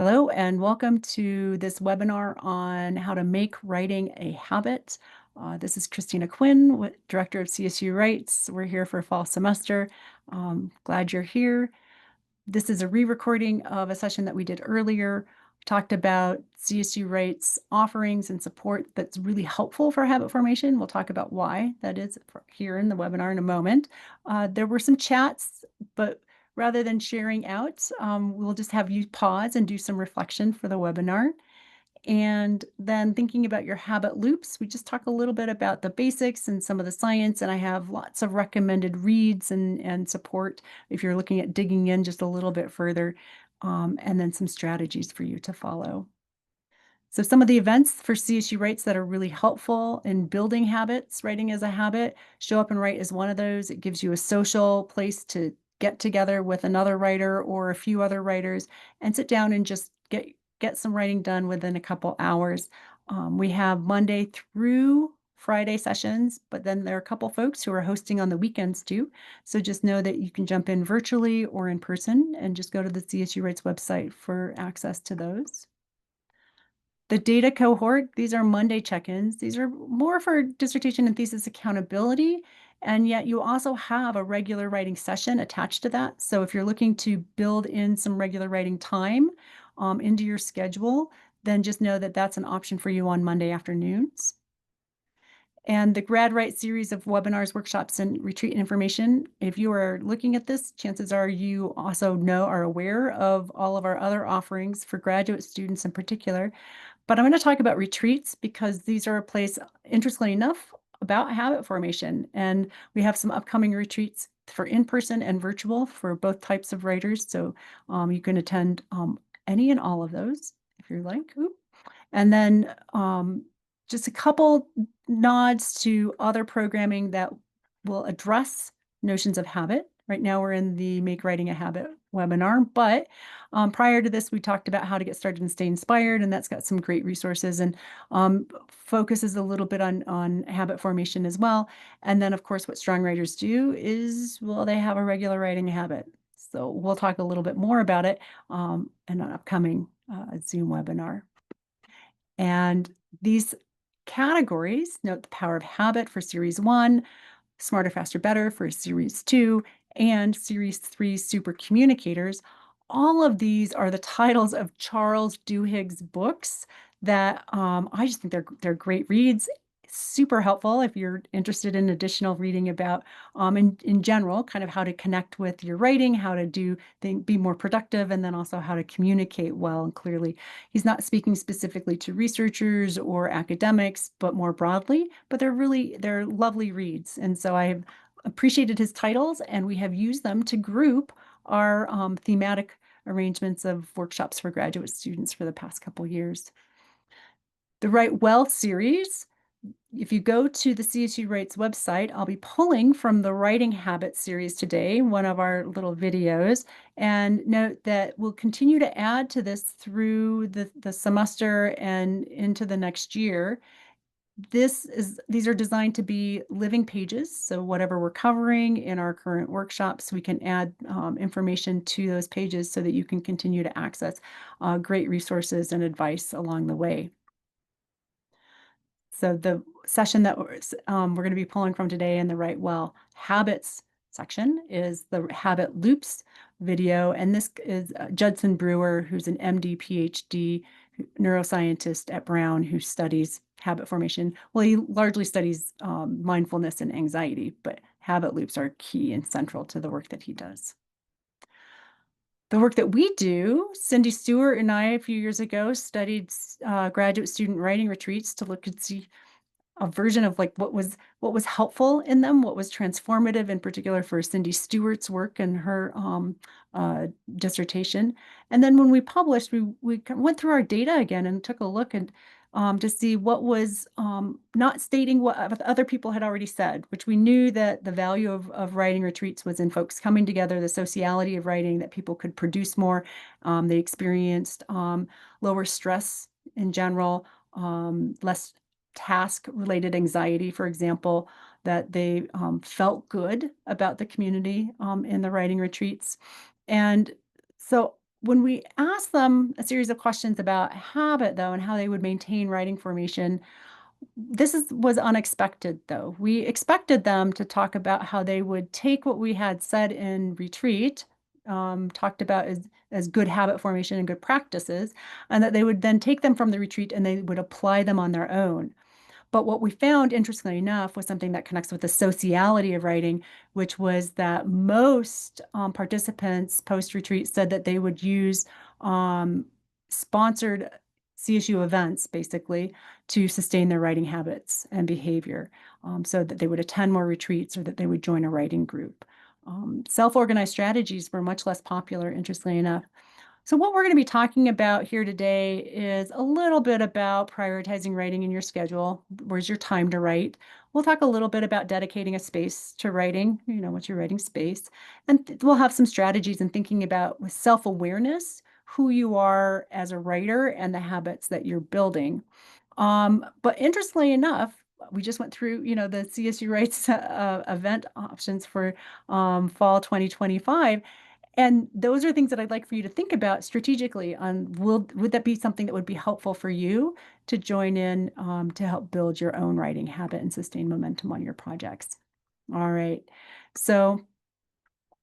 Hello, and welcome to this webinar on how to make writing a habit. This is Christina Quinn, Director of CSU Writes. We're here for fall semester. Glad you're here. This is a re-recording of a session that we did earlier. We talked about CSU Writes offerings and support that's really helpful for habit formation. We'll talk about why that is here in the webinar in a moment. There were some chats, but rather than sharing out, we'll just have you pause and do some reflection for the webinar. And then thinking about your habit loops, we just talk a little bit about the basics and some of the science, and I have lots of recommended reads and support if you're looking at digging in just a little bit further, and then some strategies for you to follow. So some of the events for CSU Writes that are really helpful in building habits, writing as a habit, Show Up and Write is one of those. It gives you a social place to get together with another writer or a few other writers and sit down and just get some writing done within a couple hours. We have Monday through Friday sessions, but then there are a couple folks who are hosting on the weekends too. So just know that you can jump in virtually or in person and just go to the CSU Writes website for access to those. The data cohort, these are Monday check-ins. These are more for dissertation and thesis accountability, and yet you also have a regular writing session attached to that. So if you're looking to build in some regular writing time into your schedule, then just know that that's an option for you on Monday afternoons. And the Grad Write series of webinars, workshops, and retreat information, if you are looking at this, chances are you also are aware of all of our other offerings for graduate students in particular. But I'm going to talk about retreats because these are a place, interestingly enough, about habit formation. And we have some upcoming retreats for in-person and virtual for both types of writers. So you can attend any and all of those if you like. Ooh. And then just a couple nods to other programming that will address notions of habit. Right now, we're in the Make Writing a Habit webinar, but prior to this, we talked about how to get started and stay inspired, and that's got some great resources and focuses a little bit on habit formation as well. And then, of course, what strong writers do is, well, they have a regular writing habit. So we'll talk a little bit more about it in an upcoming Zoom webinar. And these categories, note the power of habit for series 1, smarter, faster, better for series 2, and series 3, super communicators. All of these are the titles of Charles Duhigg's books that I just think they're great reads. Super helpful if you're interested in additional reading about, in general, kind of how to connect with your writing, how to be more productive, and then also how to communicate well and clearly. He's not speaking specifically to researchers or academics, but more broadly, but they're lovely reads. And so I have appreciated his titles, and we have used them to group our thematic arrangements of workshops for graduate students for the past couple years. The Write Well series, if you go to the CSU Writes website, I'll be pulling from the Writing Habits series today, one of our little videos, and note that we'll continue to add to this through the semester and into the next year. These are designed to be living pages, so whatever we're covering in our current workshops, we can add information to those pages so that you can continue to access great resources and advice along the way. So the session that we're going to be pulling from today in the Write Well Habits section is the Habit Loops video. And this is Judson Brewer, who's an MD, PhD neuroscientist at Brown who studies habit formation. Well, he largely studies mindfulness and anxiety, but habit loops are key and central to the work that he does. The work that we do, Cindy Stewart and I, a few years ago, studied graduate student writing retreats to look and see a version of like what was helpful in them, what was transformative, in particular for Cindy Stewart's work and her dissertation. And then when we published, we went through our data again and took a look and to see what was not stating what other people had already said, which we knew that the value of writing retreats was in folks coming together, the sociality of writing, that people could produce more. They experienced lower stress in general, less task-related anxiety, for example, that they felt good about the community in the writing retreats. And so When we asked them a series of questions about habit, though, and how they would maintain writing formation, was unexpected, though. We expected them to talk about how they would take what we had said in retreat, talked about as good habit formation and good practices, and that they would then take them from the retreat and they would apply them on their own. But what we found, interestingly enough, was something that connects with the sociality of writing, which was that most participants post-retreat said that they would use um, sponsored CSU events, basically, to sustain their writing habits and behavior, so that they would attend more retreats or that they would join a writing group. Self-organized strategies were much less popular, interestingly enough. So what we're going to be talking about here today is a little bit about prioritizing writing in your schedule. Where's your time to write? We'll talk a little bit about dedicating a space to writing, what's your writing space. And we'll have some strategies in thinking about with self-awareness, who you are as a writer and the habits that you're building. But interestingly enough, we just went through, the CSU Writes event options for fall 2025. And those are things that I'd like for you to think about strategically on would that be something that would be helpful for you to join in to help build your own writing habit and sustain momentum on your projects. All right. So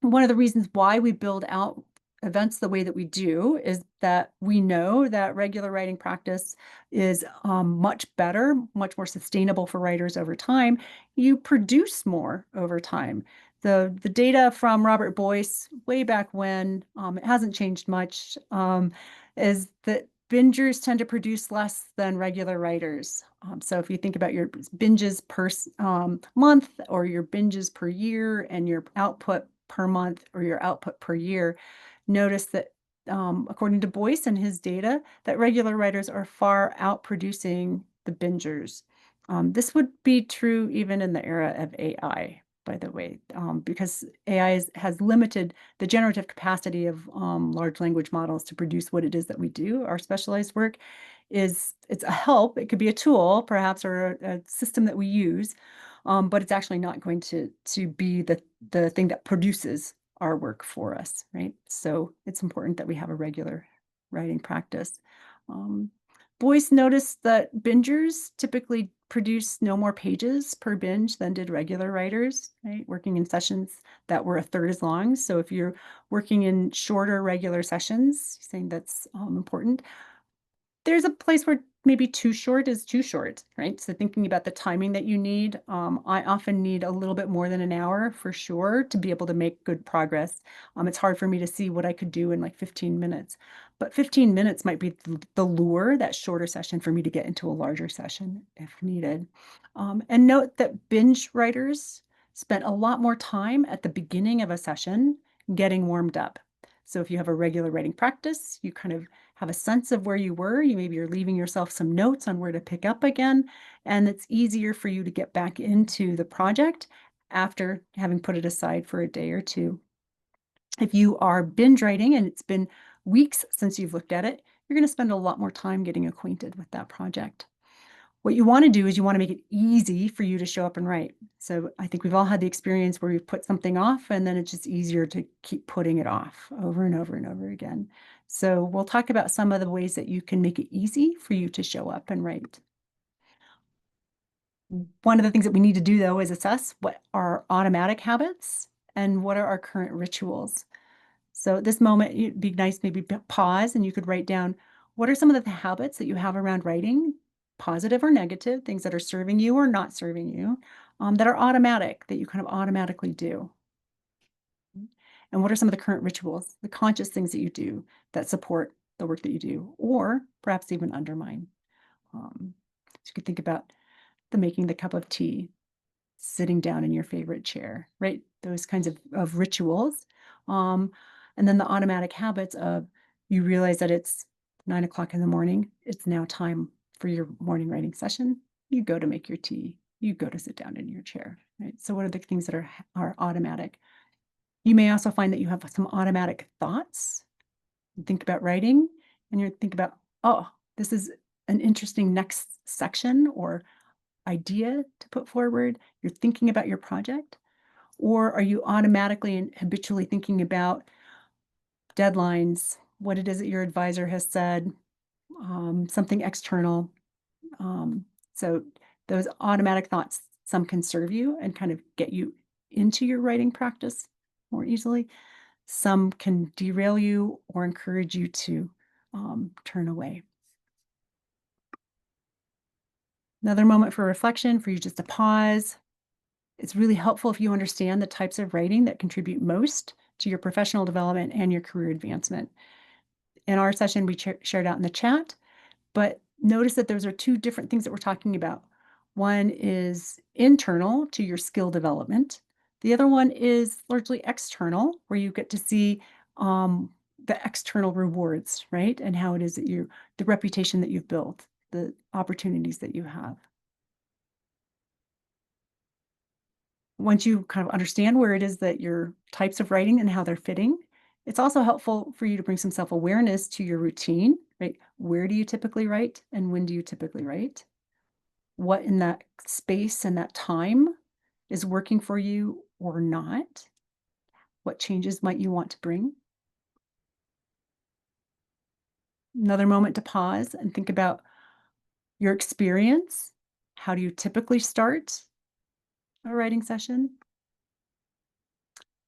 one of the reasons why we build out events the way that we do is that we know that regular writing practice is much better, much more sustainable for writers over time. You produce more over time. The data from Robert Boyce way back when, it hasn't changed much, is that bingers tend to produce less than regular writers. So if you think about your binges per month or your binges per year and your output per month or your output per year, notice that according to Boyce and his data, that regular writers are far outproducing the bingers. This would be true even in the era of AI, by the way, because has limited the generative capacity of large language models to produce what it is that we do. Our specialized work it's a help. It could be a tool, perhaps, or a system that we use, but it's actually not going to be the thing that produces our work for us, right? So it's important that we have a regular writing practice. Um, Boyce noticed that bingers typically produce no more pages per binge than did regular writers, right? Working in sessions that were a third as long. So if you're working in shorter regular sessions, saying that's important, there's a place where maybe too short is too short, right? So thinking about the timing that you need, I often need a little bit more than an hour for sure to be able to make good progress. It's hard for me to see what I could do in like 15 minutes, but 15 minutes might be the lure, that shorter session for me to get into a larger session if needed. And note that binge writers spent a lot more time at the beginning of a session getting warmed up. So if you have a regular writing practice, you kind of have a sense of where you were. Maybe you're leaving yourself some notes on where to pick up again, and it's easier for you to get back into the project after having put it aside for a day or two. If you are binge writing and it's been weeks since you've looked at it, you're going to spend a lot more time getting acquainted with that project. What you want to do is you want to make it easy for you to show up and write. So I think we've all had the experience where we've put something off and then it's just easier to keep putting it off over and over and over again. So we'll talk about some of the ways that you can make it easy for you to show up and write. One of the things that we need to do, though, is assess what are automatic habits and what are our current rituals. So at this moment, it'd be nice maybe pause and you could write down what are some of the habits that you have around writing, positive or negative, things that are serving you or not serving you, that are automatic, that you kind of automatically do. And what are some of the current rituals, the conscious things that you do that support the work that you do, or perhaps even undermine? So you could think about the making the cup of tea, sitting down in your favorite chair, right? Those kinds of rituals. Um, and then the automatic habits of you realize that it's 9 o'clock in the morning. It's now time for your morning writing session. You go to make your tea. You go to sit down in your chair, right? So what are the things that are automatic? You may also find that you have some automatic thoughts. You think about writing and you think about, oh, this is an interesting next section or idea to put forward. You're thinking about your project. Or are you automatically and habitually thinking about deadlines, what it is that your advisor has said, something external. Um, so those automatic thoughts, some can serve you and kind of get you into your writing practice more easily. Some can derail you or encourage you to turn away. Another moment for reflection, for you just to pause. It's really helpful if you understand the types of writing that contribute most to your professional development and your career advancement. In our session, we shared out in the chat, but notice that those are two different things that we're talking about. One is internal to your skill development. The other one is largely external, where you get to see the external rewards, right? And how it is that the reputation that you've built, the opportunities that you have. Once you kind of understand where it is that your types of writing and how they're fitting, it's also helpful for you to bring some self-awareness to your routine, right? Where do you typically write and when do you typically write? What in that space and that time is working for you or not? What changes might you want to bring? Another moment to pause and think about your experience. How do you typically start a writing session?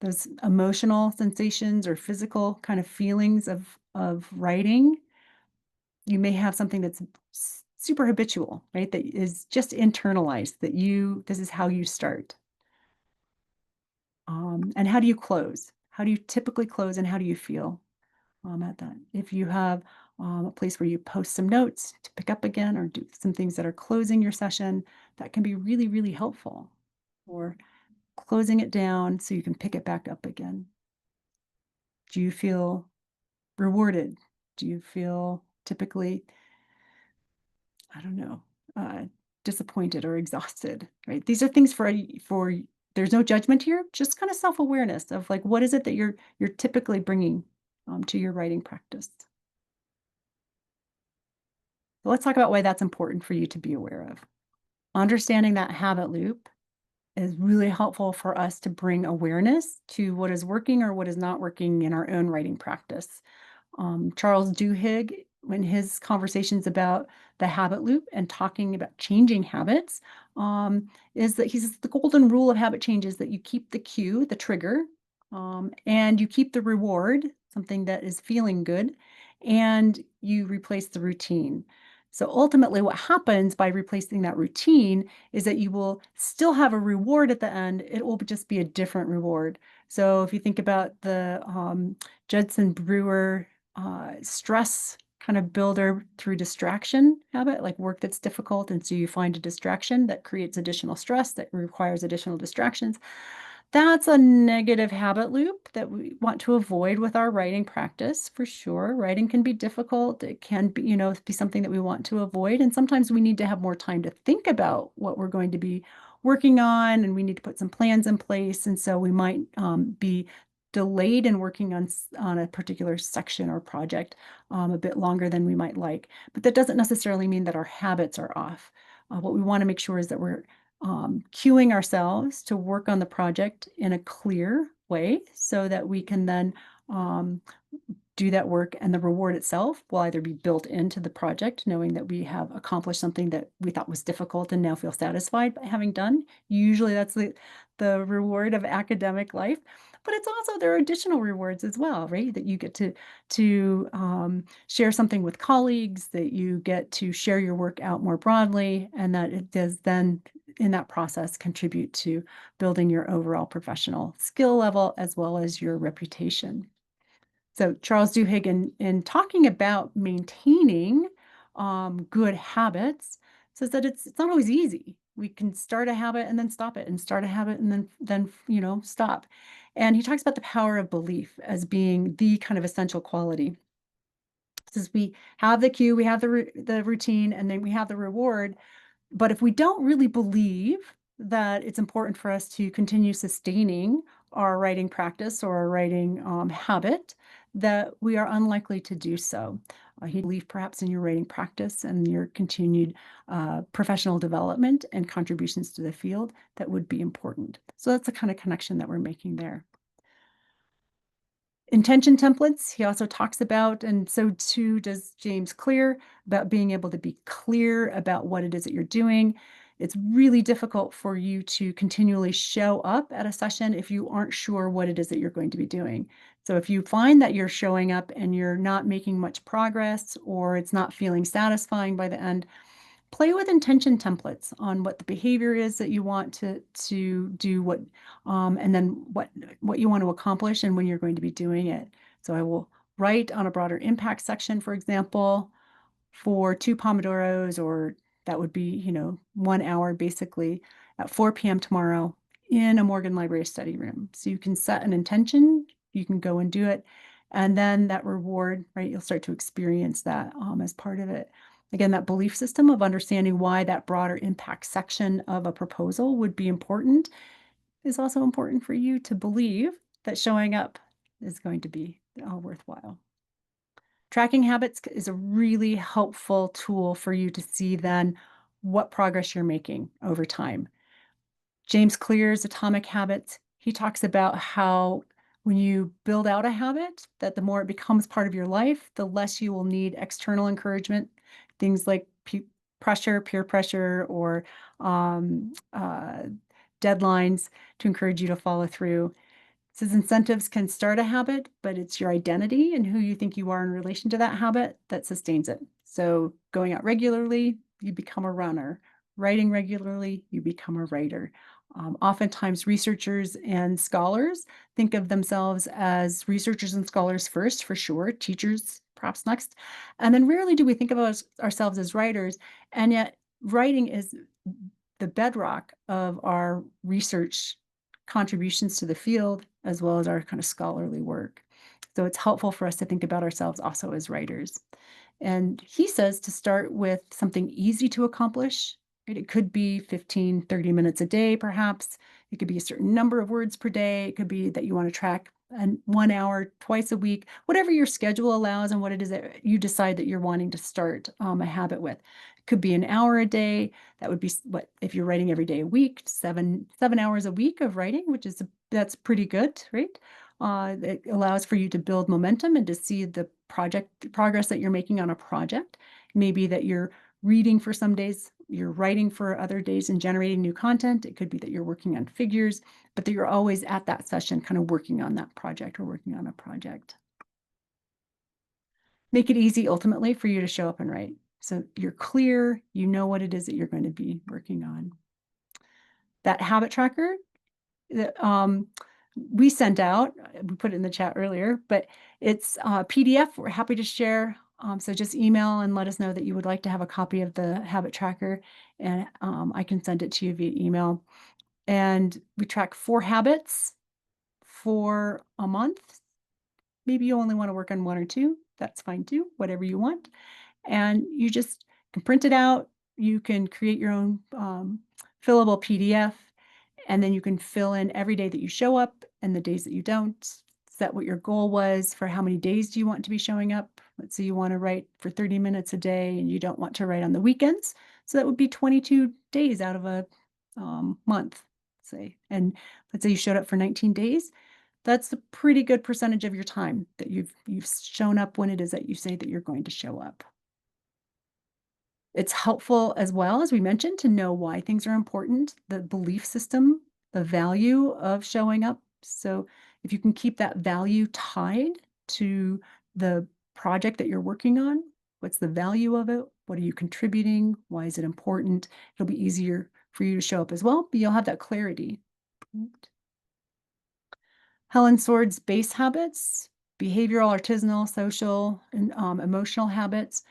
Those emotional sensations or physical kind of feelings of writing. You may have something that's super habitual, right? That is just internalized, that this is how you start. And how do you close? How do you typically close and how do you feel at that? If you have a place where you post some notes to pick up again or do some things that are closing your session, that can be really, really helpful. Or closing it down so you can pick it back up again. Do you feel rewarded? Do you feel typically, I don't know, uh, disappointed or exhausted, right? These are things for there's no judgment here, just kind of self-awareness of like what is it that you're typically bringing to your writing practice. So let's talk about why that's important for you to be aware of. Understanding that habit loop is really helpful for us to bring awareness to what is working or what is not working in our own writing practice. Charles Duhigg, when his conversations about the habit loop and talking about changing habits, is that he says the golden rule of habit change is that you keep the cue, the trigger, and you keep the reward, something that is feeling good, and you replace the routine. So ultimately, what happens by replacing that routine is that you will still have a reward at the end. It will just be a different reward. So if you think about the Judson Brewer stress kind of builder through distraction habit, like work that's difficult. And so you find a distraction that creates additional stress that requires additional distractions. That's a negative habit loop that we want to avoid with our writing practice for sure. Writing can be difficult. It can be, be something that we want to avoid. And sometimes we need to have more time to think about what we're going to be working on, and we need to put some plans in place. And so we might be delayed in working on a particular section or project a bit longer than we might like. But that doesn't necessarily mean that our habits are off. What we want to make sure is that we're cueing ourselves to work on the project in a clear way so that we can then um, do that work, and the reward itself will either be built into the project, knowing that we have accomplished something that we thought was difficult and now feel satisfied by having done. Usually that's the reward of academic life. But it's also, there are additional rewards as well, right? That you get to share something with colleagues, that you get to share your work out more broadly, and that it does then in that process contribute to building your overall professional skill level as well as your reputation. So Charles Duhigg, in talking about maintaining good habits, says that it's not always easy. We can start a habit and then stop it, and start a habit and then stop. And he talks about the power of belief as being the kind of essential quality. Says we have the cue, we have the routine, and then we have the reward. But if we don't really believe that it's important for us to continue sustaining our writing practice or our writing habit, that we are unlikely to do so. He believe perhaps in your writing practice and your continued professional development and contributions to the field – that would be important. So that's the kind of connection that we're making there. Intention templates, he also talks about, and so too does James Clear, about being able to be clear about what it is that you're doing. It's really difficult for you to continually show up at a session if you aren't sure what it is that you're going to be doing. So if you find that you're showing up and you're not making much progress or it's not feeling satisfying by the end, play with intention templates on what the behavior is that you want to do, what and then what you want to accomplish and when you're going to be doing it. So I will write on a broader impact section, for example, for 2 Pomodoros, or that would be, 1 hour basically at 4 p.m. tomorrow in a Morgan Library study room. So you can set an intention, you can go and do it, and then that reward, right? You'll start to experience that as part of it. Again, that belief system of understanding why that broader impact section of a proposal would be important is also important for you to believe that showing up is going to be worthwhile. Tracking habits is a really helpful tool for you to see then what progress you're making over time. James Clear's Atomic Habits, he talks about how when you build out a habit, that the more it becomes part of your life, the less you will need external encouragement, things like pressure, peer pressure, or um, uh, deadlines to encourage you to follow through. Says incentives can start a habit, but it's your identity and who you think you are in relation to that habit that sustains it. So going out regularly, you become a runner. Writing regularly, you become a writer. Oftentimes, researchers and scholars think of themselves as researchers and scholars first, for sure, teachers perhaps next. And then rarely do we think of ourselves as writers. And yet, writing is the bedrock of our research contributions to the field, as well as our kind of scholarly work. So it's helpful for us to think about ourselves also as writers. And he says to start with something easy to accomplish. Right? It could be 15, 30 minutes a day, perhaps. It could be a certain number of words per day. It could be that you want to track and 1 hour twice a week, whatever your schedule allows and what it is that you decide that you're wanting to start a habit with. It could be an hour a day. That would be what if you're writing every day a week, 7 hours a week of writing, which is that's pretty good, right? It allows for you to build momentum and to see the project progress that you're making on a project. Maybe that you're reading for some days, you're writing for other days and generating new content. It could be that you're working on figures, but that you're always at that session kind of working on that project or working on a project. Make it easy ultimately for you to show up and write. So you're clear, you know what it is that you're going to be working on. That habit tracker that we sent out, we put it in the chat earlier, but it's a PDF we're happy to share. So just email and let us know that you would like to have a copy of the habit tracker, and I can send it to you via email. And we track 4 habits for a month. Maybe you only want to work on 1 or 2. That's fine too, whatever you want. And you just can print it out. You can create your own fillable PDF, and then you can fill in every day that you show up and the days that you don't. Set what your goal was for how many days do you want to be showing up. Let's say you want to write for 30 minutes a day and you don't want to write on the weekends. So that would be 22 days out of a month, say. And let's say you showed up for 19 days. That's a pretty good percentage of your time that you've shown up when it is that you say that you're going to show up. It's helpful as well, as we mentioned, to know why things are important, the belief system, the value of showing up. So if you can keep that value tied to the project that you're working on, what's the value of it? What are you contributing? Why is it important? It'll be easier for you to show up as well, but you'll have that clarity. Right? Helen Sword's base habits, behavioral, artisanal, social, and emotional habits.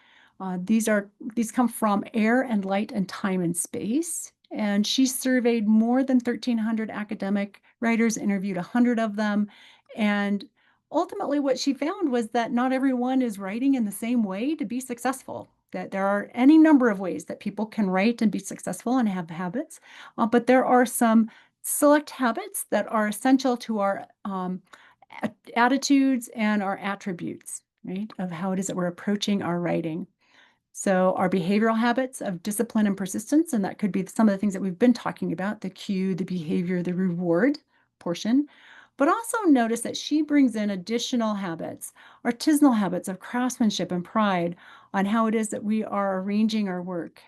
These come from Air and Light and Time and Space. And she surveyed more than 1,300 academic writers, interviewed 100 of them. And ultimately, what she found was that not everyone is writing in the same way to be successful. That there are any number of ways that people can write and be successful and have habits, but there are some select habits that are essential to our attitudes and our attributes, right, of how it is that we're approaching our writing. So our behavioral habits of discipline and persistence, and that could be some of the things that we've been talking about, the cue, the behavior, the reward portion. but also notice that she brings in additional habits, artisanal habits of craftsmanship and pride on how it is that we are arranging our work,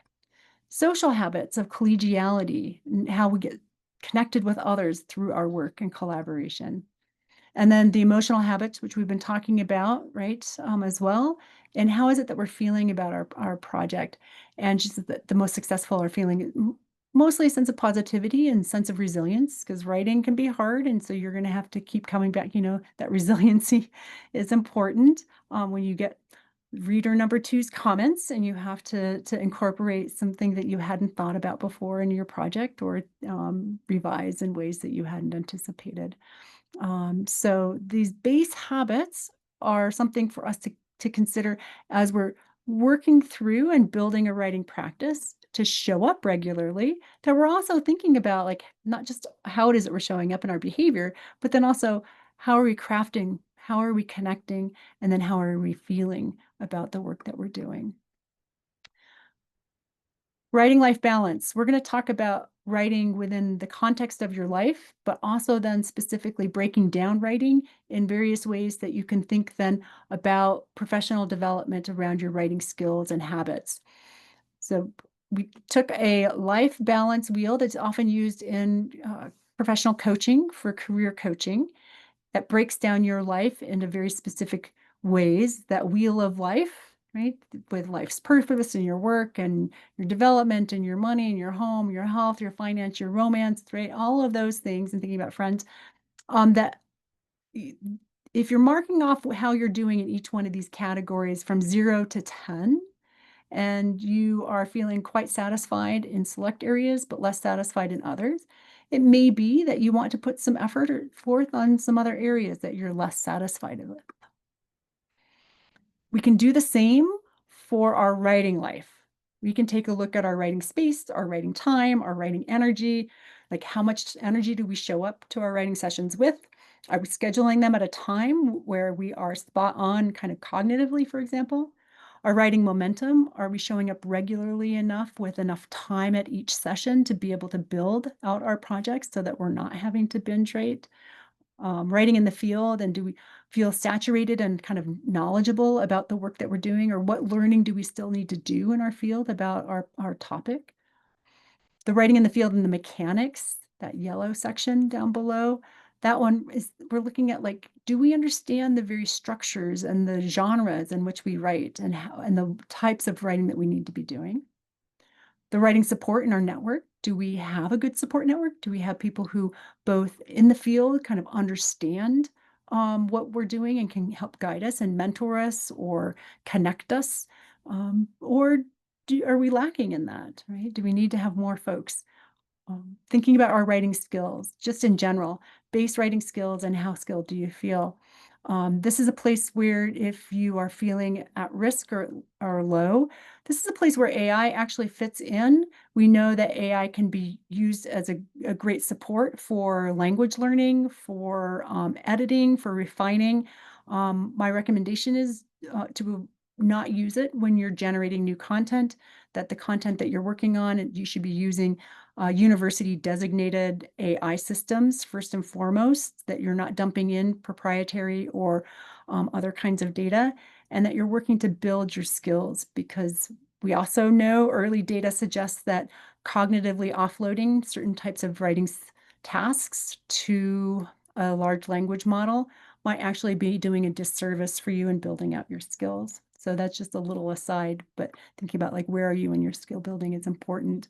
social habits of collegiality, and how we get connected with others through our work and collaboration. And then the emotional habits, which we've been talking about, right, as well. And how is it that we're feeling about our project? And just the most successful are feeling mostly a sense of positivity and sense of resilience, because writing can be hard. And so you're going to have to keep coming back. That resiliency is important when you get reader number two's comments and you have to incorporate something that you hadn't thought about before in your project, or revise in ways that you hadn't anticipated. So these base habits are something for us to consider as we're working through and building a writing practice to show up regularly, that we're also thinking about, like, not just how it is that we're showing up in our behavior, but then also how are we crafting, how are we connecting, and then how are we feeling about the work that we're doing. Writing life balance. We're going to talk about writing within the context of your life, but also then specifically breaking down writing in various ways that you can think then about professional development around your writing skills and habits. So we took a life balance wheel that's often used in professional coaching for career coaching, that breaks down your life into very specific ways, that wheel of life, right? With life's purpose and your work and your development and your money and your home, your health, your finance, your romance, right? All of those things, and thinking about friends, that if you're marking off how you're doing in each one of these categories from 0 to 10, and you are feeling quite satisfied in select areas, but less satisfied in others, it may be that you want to put some effort forth on some other areas that you're less satisfied with. We can do the same for our writing life. We can take a look at our writing space, our writing time, our writing energy, like how much energy do we show up to our writing sessions with? Are we scheduling them at a time where we are spot on kind of cognitively, for example? Our writing momentum, are we showing up regularly enough with enough time at each session to be able to build out our projects so that we're not having to binge write? Writing in the field, and do we feel saturated and kind of knowledgeable about the work that we're doing, or what learning do we still need to do in our field about our topic? The writing in the field and the mechanics, that yellow section down below, that one is, we're looking at, like, do we understand the very structures and the genres in which we write, and how, and the types of writing that we need to be doing? The writing support in our network. Do we have a good support network? Do we have people who both in the field kind of understand what we're doing and can help guide us and mentor us or connect us? Or are we lacking in that, right? Do we need to have more folks thinking about our writing skills, just in general, base writing skills, and how skilled do you feel? This is a place where, if you are feeling at risk or low, this is a place where AI actually fits in. We know that AI can be used as a great support for language learning, for editing, for refining. My recommendation is to not use it when you're generating new content, that the content that you're working on, you should be using university designated AI systems first and foremost, that you're not dumping in proprietary or other kinds of data, and that you're working to build your skills, because we also know early data suggests that cognitively offloading certain types of writing tasks to a large language model might actually be doing a disservice for you in building out your skills. So that's just a little aside, but thinking about, like, where are you in your skill building is important.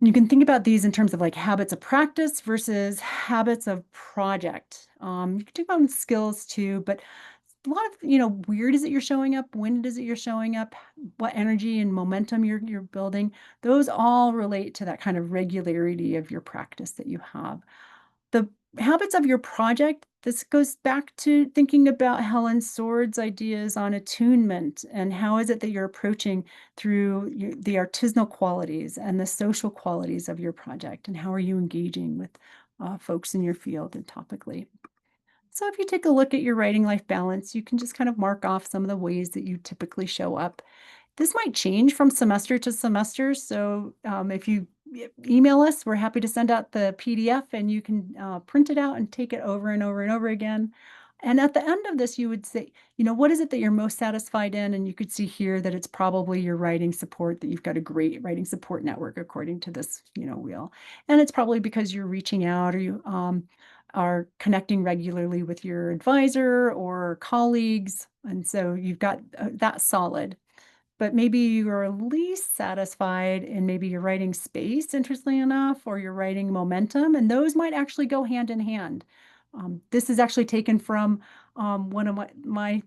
You can think about these in terms of, like, habits of practice versus habits of project. You can think about skills too, but a lot of, where is it you're showing up, when is it you're showing up, what energy and momentum you're building. Those all relate to that kind of regularity of your practice that you have. The habits of your project, this goes back to thinking about Helen Sword's ideas on attunement, and how is it that you're approaching through the artisanal qualities and the social qualities of your project, and how are you engaging with folks in your field and topically. So if you take a look at your writing life balance, you can just kind of mark off some of the ways that you typically show up. This might change from semester to semester. So if you email us. We're happy to send out the PDF and you can print it out and take it over and over and over again. And at the end of this, you would say, what is it that you're most satisfied in? And you could see here that it's probably your writing support, that you've got a great writing support network according to this, wheel. And it's probably because you're reaching out or you are connecting regularly with your advisor or colleagues. And so you've got that solid. But maybe you are least satisfied in maybe your writing space, interestingly enough, or your writing momentum, and those might actually go hand in hand. This is actually taken from one of my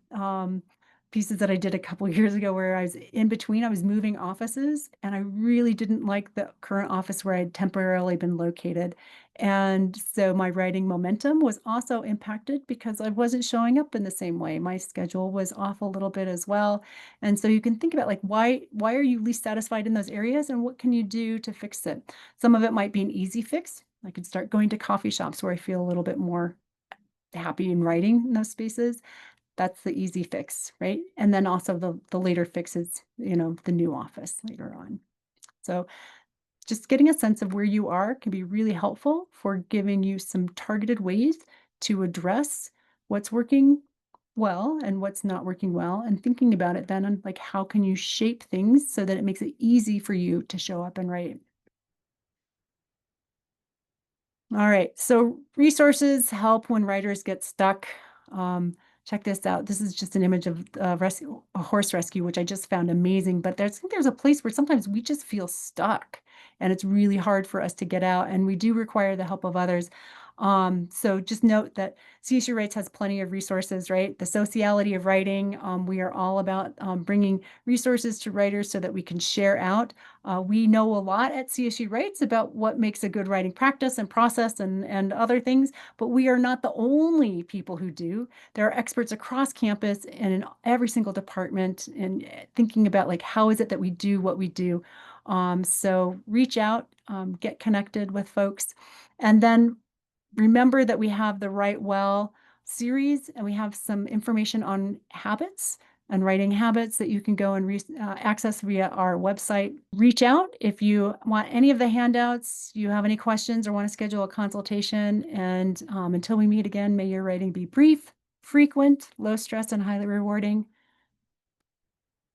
pieces that I did a couple years ago where I was in between. I was moving offices, and I really didn't like the current office where I'd temporarily been located. And so my writing momentum was also impacted because I wasn't showing up in the same way. My schedule was off a little bit as well. And so you can think about like why are you least satisfied in those areas and what can you do to fix it? Some of it might be an easy fix. I could start going to coffee shops where I feel a little bit more happy in writing in those spaces. That's the easy fix, right? And then also the later fixes, the new office later on. So just getting a sense of where you are can be really helpful for giving you some targeted ways to address what's working well and what's not working well, and thinking about it then on like how can you shape things so that it makes it easy for you to show up and write. All right. So resources help when writers get stuck. Um, Check this out. This is just an image of a horse rescue, which I just found amazing. But I think there's a place where sometimes we just feel stuck and it's really hard for us to get out. And we do require the help of others. So just note that CSU Writes has plenty of resources, right? The sociality of writing. We are all about bringing resources to writers so that we can share out. We know a lot at CSU Writes about what makes a good writing practice and process and other things, but we are not the only people who do. There are experts across campus and in every single department and thinking about like how is it that we do what we do. So reach out, get connected with folks, and then remember that we have the Write Well series and we have some information on habits and writing habits that you can go and access via our website. Reach out if you want any of the handouts, you have any questions or want to schedule a consultation. And until we meet again, may your writing be brief, frequent, low stress, and highly rewarding.